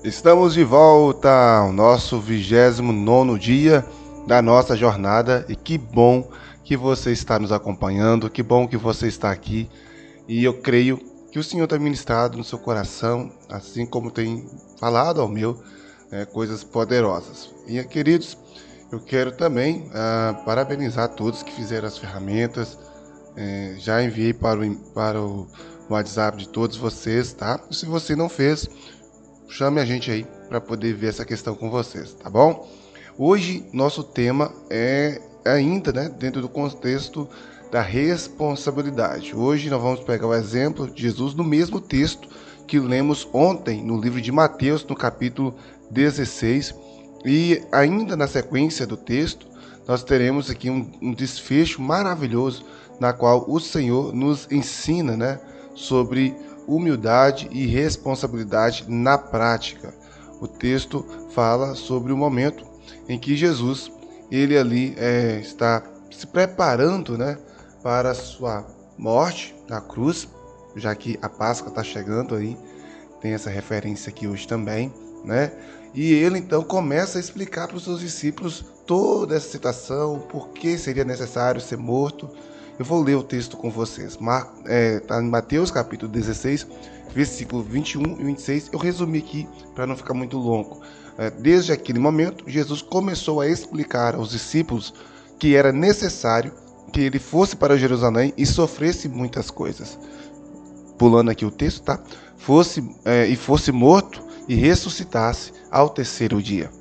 Estamos de volta ao nosso 29º dia da nossa jornada e que bom que você está nos acompanhando, que bom que você está aqui e eu creio que o Senhor tem ministrado no seu coração, assim como tem falado ao meu, coisas poderosas. E queridos, eu quero também parabenizar todos que fizeram as ferramentas, já enviei para o WhatsApp de todos vocês, tá? E se você não fez, chame a gente aí para poder ver essa questão com vocês, tá bom? Hoje nosso tema é ainda, dentro do contexto da responsabilidade. Hoje nós vamos pegar o exemplo de Jesus no mesmo texto que lemos ontem no livro de Mateus, no capítulo 16, e ainda na sequência do texto nós teremos aqui um desfecho maravilhoso na qual o Senhor nos ensina, sobre humildade e responsabilidade na prática. O texto fala sobre o momento em que Jesus, ele ali está se preparando, para a sua morte na cruz, já que a Páscoa está chegando aí, tem essa referência aqui hoje também, E ele então começa a explicar para os seus discípulos toda essa situação, por que seria necessário ser morto. Eu vou ler o texto com vocês. Está em Mateus capítulo 16, versículo 21 e 26. Eu resumi aqui para não ficar muito longo. Desde aquele momento, Jesus começou a explicar aos discípulos que era necessário que ele fosse para Jerusalém e sofresse muitas coisas. Pulando aqui o texto, tá? Fosse morto e ressuscitasse ao terceiro dia.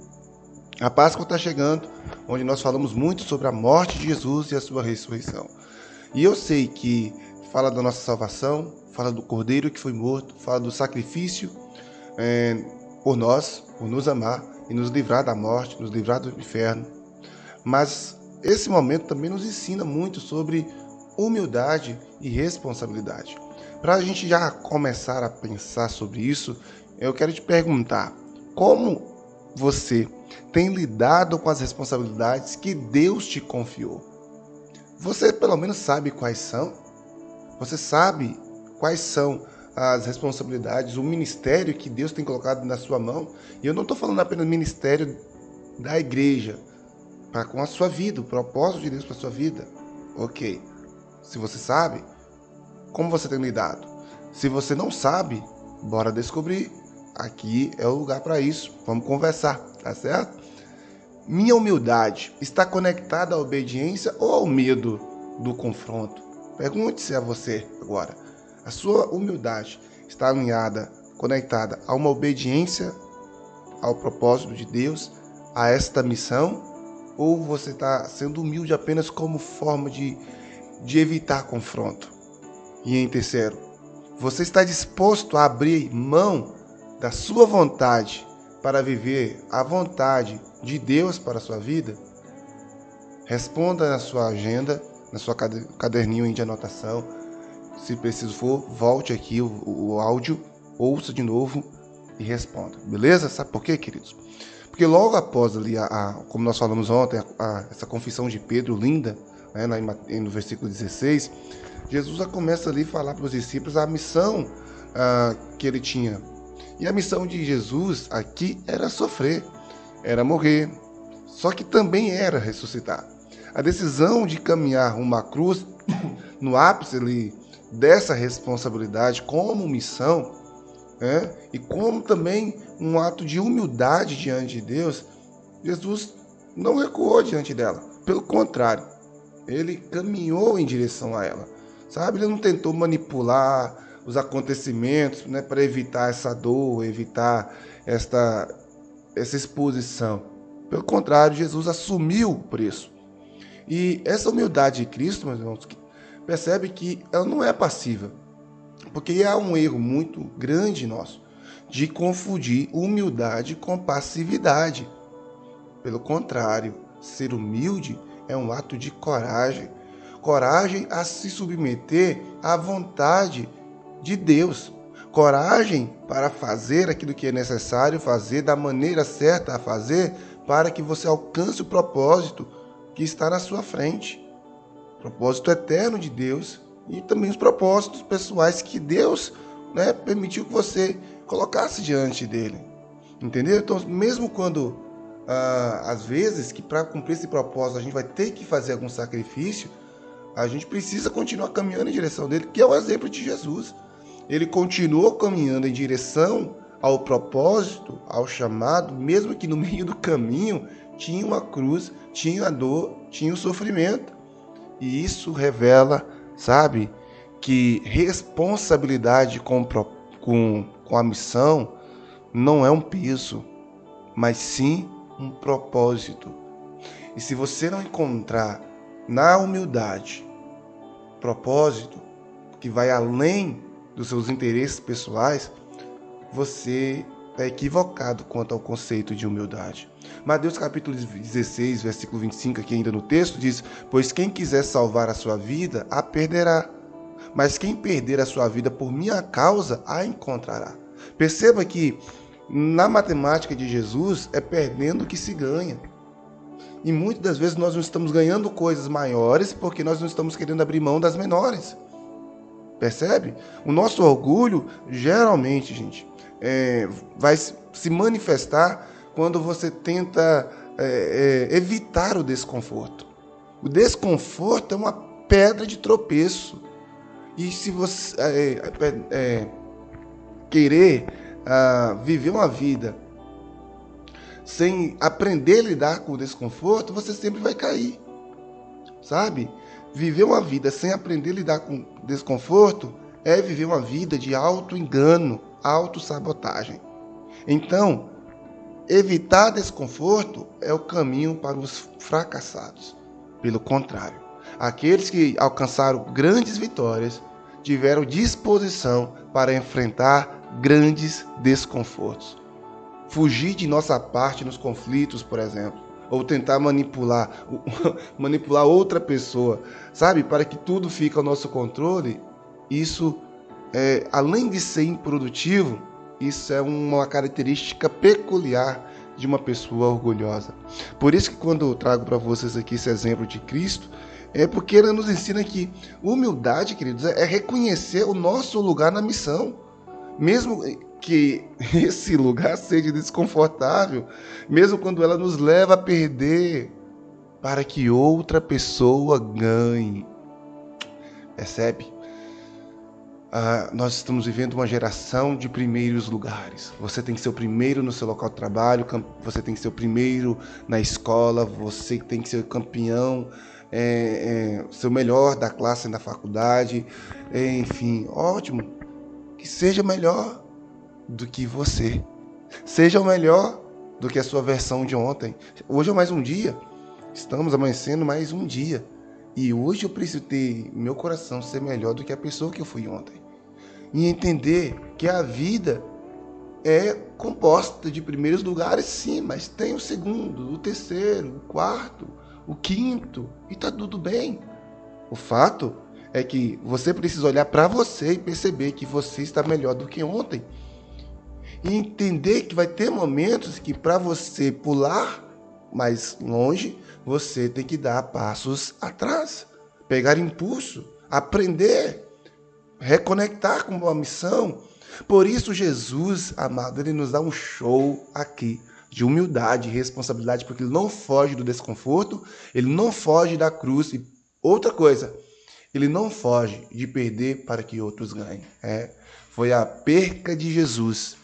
A Páscoa está chegando, onde nós falamos muito sobre a morte de Jesus e a sua ressurreição. E eu sei que fala da nossa salvação, fala do Cordeiro que foi morto, fala do sacrifício por nós, por nos amar e nos livrar da morte, nos livrar do inferno. Mas esse momento também nos ensina muito sobre humildade e responsabilidade. Para a gente já começar a pensar sobre isso, eu quero te perguntar, como você tem lidado com as responsabilidades que Deus te confiou? Você pelo menos sabe quais são? Você sabe quais são as responsabilidades, o ministério que Deus tem colocado na sua mão? E eu não estou falando apenas do ministério da igreja, com a sua vida, o propósito de Deus para a sua vida. Ok. Se você sabe, como você tem lidado? Se você não sabe, bora descobrir. Aqui é o lugar para isso. Vamos conversar, tá certo? Minha humildade está conectada à obediência ou ao medo do confronto? Pergunte-se a você agora. A sua humildade está alinhada, conectada a uma obediência ao propósito de Deus, a esta missão? Ou você está sendo humilde apenas como forma de evitar confronto? E em terceiro, você está disposto a abrir mão da sua vontade para viver a vontade de Deus para a sua vida? Responda na sua agenda, na sua caderninho de anotação. Se preciso for, volte aqui o áudio, ouça de novo e responda. Beleza? Sabe por quê, queridos? Porque logo após ali, como nós falamos ontem, essa confissão de Pedro, linda, no versículo 16, Jesus começa ali a falar para os discípulos a missão que ele tinha. E a missão de Jesus aqui era sofrer, era morrer, só que também era ressuscitar. A decisão de caminhar uma cruz no ápice ali, dessa responsabilidade como missão, e como também um ato de humildade diante de Deus, Jesus não recuou diante dela. Pelo contrário, ele caminhou em direção a ela. Sabe? Ele não tentou manipular os acontecimentos, para evitar essa dor, evitar essa exposição. Pelo contrário, Jesus assumiu o preço. E essa humildade de Cristo, meus irmãos, percebe que ela não é passiva. Porque há um erro muito grande nosso de confundir humildade com passividade. Pelo contrário, ser humilde é um ato de coragem. Coragem a se submeter à vontade de Deus. Coragem para fazer aquilo que é necessário fazer da maneira certa a fazer para que você alcance o propósito que está na sua frente. Propósito eterno de Deus e também os propósitos pessoais que Deus permitiu que você colocasse diante dele. Entendeu? Então, mesmo quando, às vezes, que para cumprir esse propósito a gente vai ter que fazer algum sacrifício, a gente precisa continuar caminhando em direção dele, que é o exemplo de Jesus. Ele continuou caminhando em direção ao propósito, ao chamado, mesmo que no meio do caminho tinha uma cruz, tinha a dor, tinha o sofrimento. E isso revela, sabe, que responsabilidade com a missão não é um peso, mas sim um propósito. E se você não encontrar na humildade propósito que vai além dos seus interesses pessoais, você é equivocado quanto ao conceito de humildade. Mateus capítulo 16, versículo 25, aqui ainda no texto, diz: pois quem quiser salvar a sua vida, a perderá. Mas quem perder a sua vida por minha causa, a encontrará. Perceba que na matemática de Jesus é perdendo que se ganha. E muitas das vezes nós não estamos ganhando coisas maiores porque nós não estamos querendo abrir mão das menores. Percebe? O nosso orgulho, geralmente, gente, vai se manifestar quando você tenta evitar o desconforto. O desconforto é uma pedra de tropeço. E se você querer viver uma vida sem aprender a lidar com o desconforto, você sempre vai cair, sabe? Viver uma vida sem aprender a lidar com desconforto é viver uma vida de auto-engano, auto-sabotagem. Então, evitar desconforto é o caminho para os fracassados. Pelo contrário, aqueles que alcançaram grandes vitórias tiveram disposição para enfrentar grandes desconfortos. Fugir de nossa parte nos conflitos, por exemplo, ou tentar manipular outra pessoa, sabe, para que tudo fique ao nosso controle, isso, além de ser improdutivo, isso é uma característica peculiar de uma pessoa orgulhosa. Por isso que quando eu trago para vocês aqui esse exemplo de Cristo, é porque ele nos ensina que humildade, queridos, é reconhecer o nosso lugar na missão. Mesmo que esse lugar seja desconfortável, mesmo quando ela nos leva a perder, para que outra pessoa ganhe. Percebe? Nós estamos vivendo uma geração de primeiros lugares. Você tem que ser o primeiro no seu local de trabalho, você tem que ser o primeiro na escola, você tem que ser o campeão, ser o melhor da classe na faculdade, enfim, ótimo. Que seja melhor do que você. Seja o melhor do que a sua versão de ontem. Hoje é mais um dia. Estamos amanhecendo mais um dia. E hoje eu preciso ter meu coração ser melhor do que a pessoa que eu fui ontem. E entender que a vida é composta de primeiros lugares, sim, mas tem o segundo, o terceiro, o quarto, o quinto, e tá tudo bem. O fato é que você precisa olhar para você e perceber que você está melhor do que ontem. E entender que vai ter momentos que para você pular mais longe, você tem que dar passos atrás, pegar impulso, aprender, reconectar com uma missão. Por isso Jesus, amado, ele nos dá um show aqui de humildade e responsabilidade, porque ele não foge do desconforto, ele não foge da cruz. E outra coisa, ele não foge de perder para que outros ganhem. Foi a perca de Jesus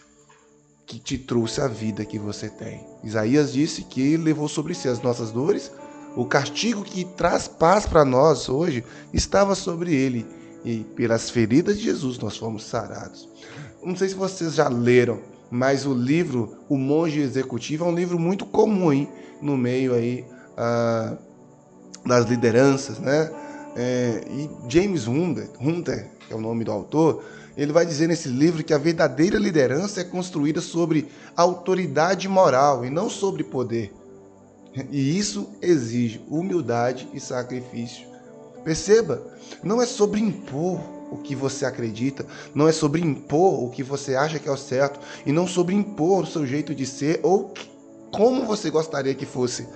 que te trouxe a vida que você tem. Isaías disse que ele levou sobre si as nossas dores. O castigo que traz paz para nós hoje estava sobre ele. E pelas feridas de Jesus nós fomos sarados. Não sei se vocês já leram, mas o livro O Monge Executivo é um livro muito comum no meio aí, das lideranças, né? E James Hunter, que é o nome do autor, ele vai dizer nesse livro que a verdadeira liderança é construída sobre autoridade moral e não sobre poder. E isso exige humildade e sacrifício. Perceba, não é sobre impor o que você acredita, não é sobre impor o que você acha que é o certo, e não sobre impor o seu jeito de ser ou como você gostaria que fosse.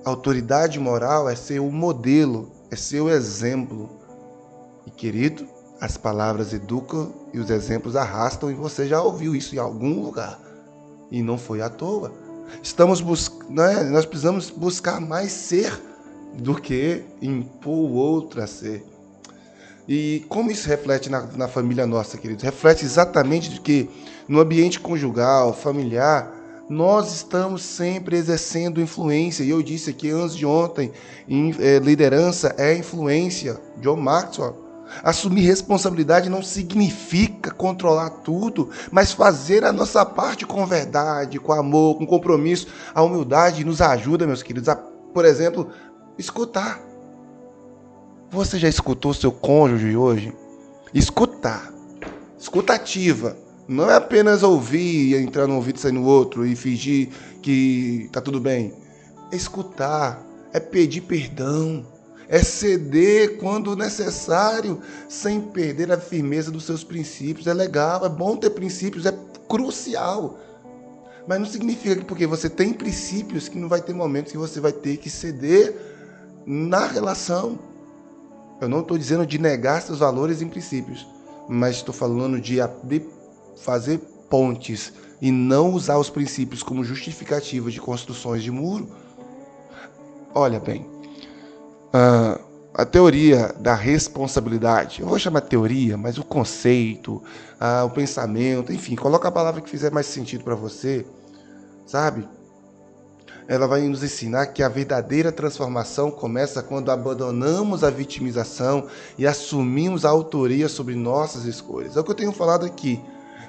Autoridade moral é ser o modelo, é ser o exemplo. E querido, as palavras educam e os exemplos arrastam, e você já ouviu isso em algum lugar. E não foi à toa. Nós precisamos buscar mais ser do que impor o outro a ser. E como isso reflete na família nossa, queridos? Reflete exatamente de que no ambiente conjugal, familiar, nós estamos sempre exercendo influência. E eu disse aqui antes de ontem, liderança é influência. John Maxwell. Assumir responsabilidade não significa controlar tudo, mas fazer a nossa parte com verdade, com amor, com compromisso. A humildade nos ajuda, meus queridos, a, por exemplo, escutar. Você já escutou seu cônjuge hoje? Escutar. Escutativa. Não é apenas ouvir, entrar num ouvido e sair no outro e fingir que tá tudo bem. É escutar. É pedir perdão. É ceder quando necessário, sem perder a firmeza dos seus princípios. É legal, é bom ter princípios, é crucial. Mas não significa que porque você tem princípios que não vai ter momentos que você vai ter que ceder na relação. Eu não estou dizendo de negar seus valores e princípios, mas estou falando de fazer pontes e não usar os princípios como justificativa de construções de muro. Olha bem, a teoria da responsabilidade, eu vou chamar teoria, mas o conceito, o pensamento, enfim, coloca a palavra que fizer mais sentido para você, sabe? Ela vai nos ensinar que a verdadeira transformação começa quando abandonamos a vitimização e assumimos a autoria sobre nossas escolhas. É o que eu tenho falado aqui.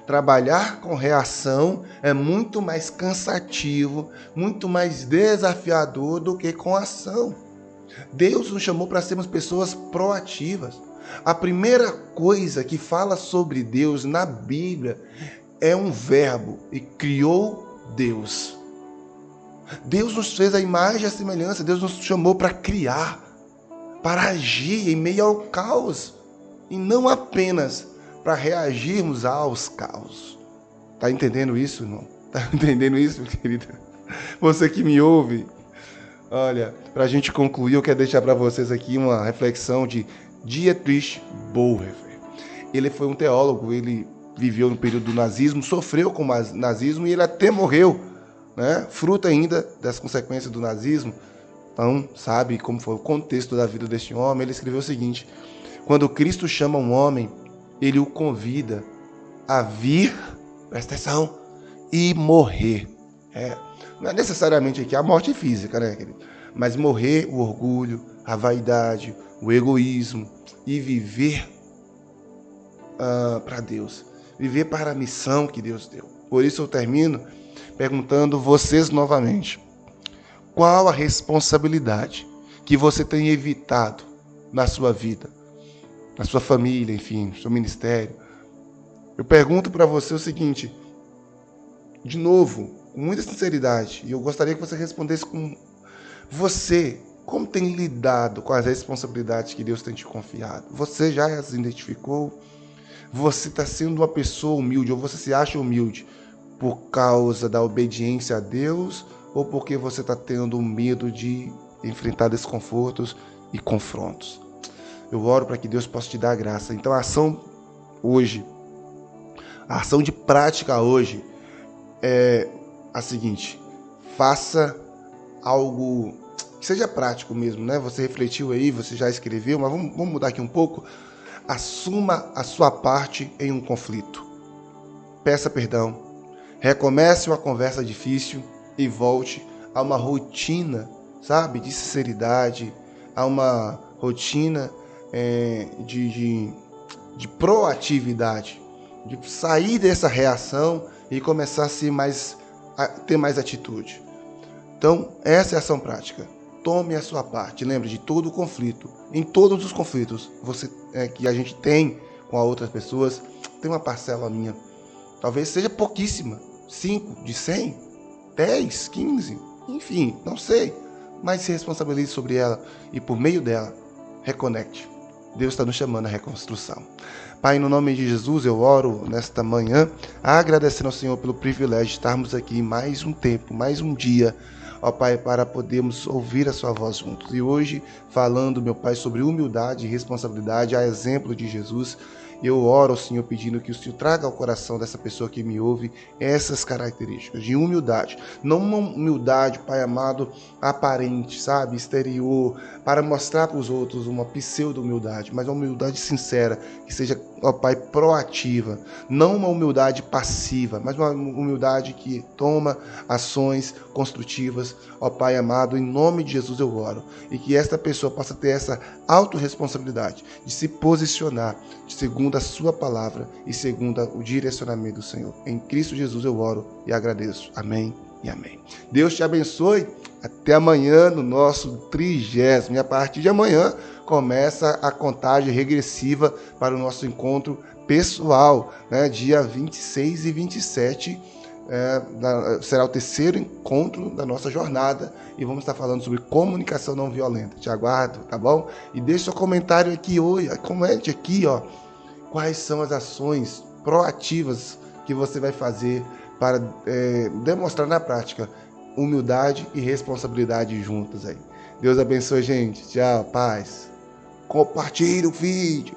Trabalhar com reação é muito mais cansativo, muito mais desafiador do que com ação. Deus nos chamou para sermos pessoas proativas. A primeira coisa que fala sobre Deus na Bíblia é um verbo, e criou Deus. Deus nos fez a imagem e a semelhança, Deus nos chamou para criar, para agir em meio ao caos, e não apenas para reagirmos aos caos. Tá entendendo isso, irmão? Tá entendendo isso, querido? Você que me ouve, olha, para a gente concluir, eu quero deixar para vocês aqui uma reflexão de Dietrich Bonhoeffer. Ele foi um teólogo, ele viveu no período do nazismo, sofreu com o nazismo e ele até morreu, né? Fruto ainda das consequências do nazismo. Então, sabe como foi o contexto da vida deste homem? Ele escreveu o seguinte: quando Cristo chama um homem, ele o convida a vir, presta atenção, e morrer. Não é necessariamente aqui a morte física, né, querido? Mas morrer o orgulho, a vaidade, o egoísmo e viver para Deus. Viver para a missão que Deus deu. Por isso eu termino perguntando vocês novamente: qual a responsabilidade que você tem evitado na sua vida, na sua família, enfim, no seu ministério? Eu pergunto para você o seguinte, de novo, com muita sinceridade, e eu gostaria que você respondesse com você, como tem lidado com as responsabilidades que Deus tem te confiado? Você já as identificou? Você está sendo uma pessoa humilde, ou você se acha humilde por causa da obediência a Deus, ou porque você está tendo medo de enfrentar desconfortos e confrontos? Eu oro para que Deus possa te dar a graça. Então a ação hoje, a ação de prática hoje é a seguinte: faça algo que seja prático mesmo, né? Você refletiu aí, você já escreveu, mas vamos mudar aqui um pouco. Assuma a sua parte em um conflito. Peça perdão. Recomece uma conversa difícil e volte a uma rotina, sabe, de sinceridade, a uma rotina de proatividade, de sair dessa reação e começar a ter mais atitude. Então, essa é a ação prática. Tome a sua parte. Lembre de todo o conflito. Em todos os conflitos que a gente tem com as outras pessoas, tem uma parcela minha. Talvez seja pouquíssima. 5 de 100, 10, 15, enfim, não sei. Mas se responsabilize sobre ela e por meio dela, reconecte. Deus está nos chamando à reconstrução. Pai, no nome de Jesus, eu oro nesta manhã, agradecendo ao Senhor pelo privilégio de estarmos aqui mais um tempo, mais um dia, ó Pai, para podermos ouvir a sua voz juntos. E hoje, falando, meu Pai, sobre humildade e responsabilidade, a exemplo de Jesus, Eu oro ao Senhor pedindo que o Senhor traga ao coração dessa pessoa que me ouve essas características de humildade. Não uma humildade, Pai amado, aparente, sabe, exterior, para mostrar para os outros uma pseudo-humildade, mas uma humildade sincera, que seja, ó Pai, proativa. Não uma humildade passiva, mas uma humildade que toma ações construtivas. Ó Pai amado, em nome de Jesus eu oro. E que esta pessoa possa ter essa autorresponsabilidade de se posicionar segundo a sua palavra e segundo o direcionamento do Senhor. Em Cristo Jesus eu oro e agradeço. Amém e amém. Deus te abençoe. Até amanhã no nosso 30º. E a partir de amanhã começa a contagem regressiva para o nosso encontro pessoal, né? Dia 26 e 27. Será o terceiro encontro da nossa jornada e vamos estar falando sobre comunicação não violenta. Te aguardo, tá bom? E deixe seu comentário aqui hoje, comente aqui, ó, quais são as ações proativas que você vai fazer para demonstrar na prática humildade e responsabilidade juntas aí. Deus abençoe, gente. Tchau, paz. Compartilhe o vídeo.